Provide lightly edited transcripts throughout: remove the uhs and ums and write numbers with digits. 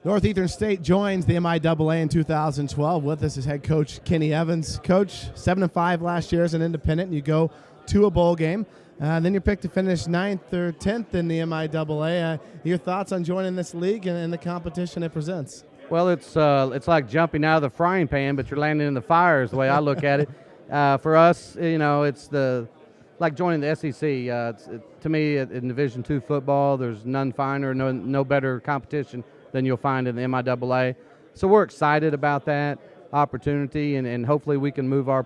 Northeastern State joins the MIAA in 2012. With us is head coach Kenny Evans. Coach, 7-5 last year as an independent. You go to a bowl game. Then you're picked to finish 9th or 10th in the MIAA. Your thoughts on joining this league and the competition it presents? Well, it's like jumping out of the frying pan, but you're landing in the fire is the way I look at it. For us, it's like joining the SEC. To me, in Division II football, there's none finer, no better competition than you'll find in the MIAA. So we're excited about that opportunity, and hopefully we can move our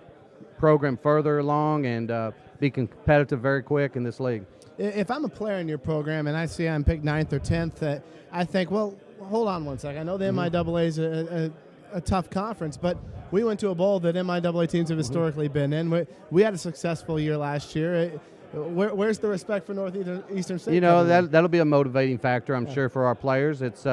program further along and be competitive very quick in this league. If I'm a player in your program and I see I'm picked 9th or 10th, I think, well, hold on one second. I know the MIAA is a tough conference, but we went to a bowl that MIAA teams have historically been in. We had a successful year last year. Where's the respect for Northeastern State? That'll be a motivating factor, I'm sure, for our players. It's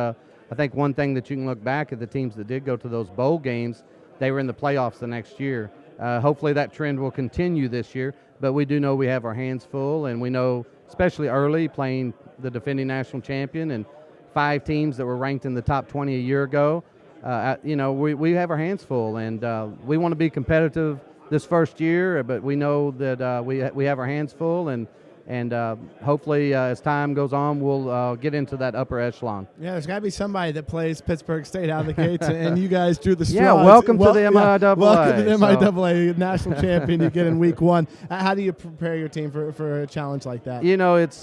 I think one thing that you can look back at the teams that did go to those bowl games, they were in the playoffs the next year. Hopefully that trend will continue this year, but we do know we have our hands full, and we know, especially early, playing the defending national champion and 5 teams that were ranked in the top 20 a year ago. We have our hands full, and we want to be competitive this first year, but we know that we have our hands full, and hopefully as time goes on, we'll get into that upper echelon. Yeah, there's got to be somebody that plays Pittsburgh State out of the gates, and you guys drew the straw. Yeah, welcome to the MIAA. Welcome to the MIAA national champion you get in week 1. How do you prepare your team for a challenge like that? It's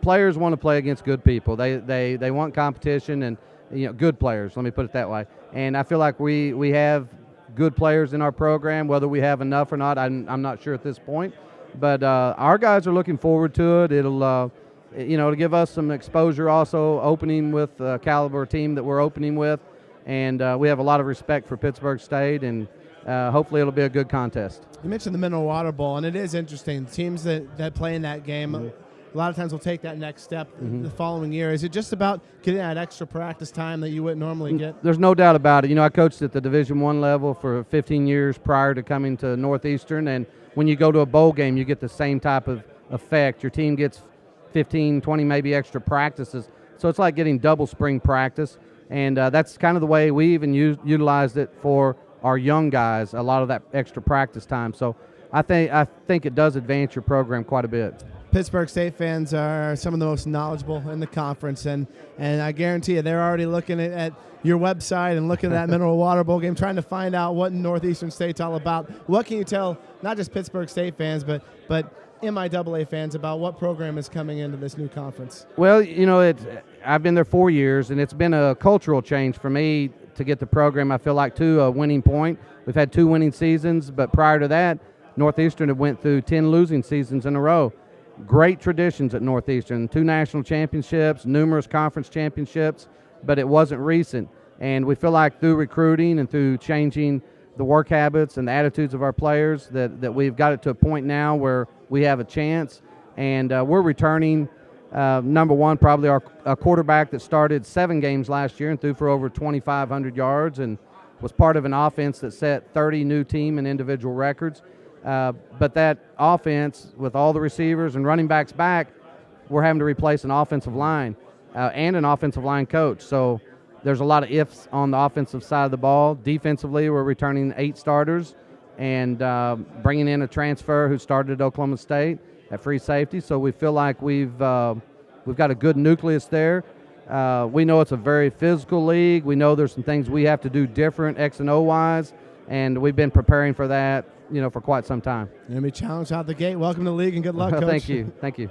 players want to play against good people. They want competition, and good players. Let me put it that way. And I feel like we have good players in our program. Whether we have enough or not, I'm not sure at this point. But our guys are looking forward to it. It'll give us some exposure also, opening with the caliber team that we're opening with. And we have a lot of respect for Pittsburgh State, and hopefully it'll be a good contest. You mentioned the Mineral Water Bowl, and it is interesting. Teams that play in that game, a lot of times will take that next step the following year. Is it just about getting that extra practice time that you wouldn't normally get? There's no doubt about it. I coached at the Division I level for 15 years prior to coming to Northeastern, and when you go to a bowl game, you get the same type of effect. Your team gets 15, 20 maybe extra practices. So it's like getting double spring practice, and that's kind of the way we even utilized it for our young guys, a lot of that extra practice time. So I think it does advance your program quite a bit. Pittsburgh State fans are some of the most knowledgeable in the conference, and I guarantee you they're already looking at your website and looking at that Mineral Water Bowl game, trying to find out what Northeastern State's all about. What can you tell not just Pittsburgh State fans, but MIAA fans about what program is coming into this new conference? Well, I've been there 4 years, and it's been a cultural change for me to get the program, I feel like, to a winning point. We've had 2 winning seasons, but prior to that, Northeastern had went through 10 losing seasons in a row. Great traditions at Northeastern, 2 national championships, numerous conference championships, but it wasn't recent. And we feel like through recruiting and through changing the work habits and the attitudes of our players that we've got it to a point now where we have a chance. And we're returning, number one, probably a quarterback that started 7 games last year and threw for over 2,500 yards and was part of an offense that set 30 new team and individual records. But that offense, with all the receivers and running backs back, we're having to replace an offensive line and an offensive line coach. So there's a lot of ifs on the offensive side of the ball. Defensively, we're returning 8 starters and bringing in a transfer who started at Oklahoma State at free safety. So we feel like we've got a good nucleus there. We know it's a very physical league. We know there's some things we have to do different X and O wise, and we've been preparing for that for quite some time. You're going to be challenged out the gate. Welcome to the league and good luck, Coach. Thank you.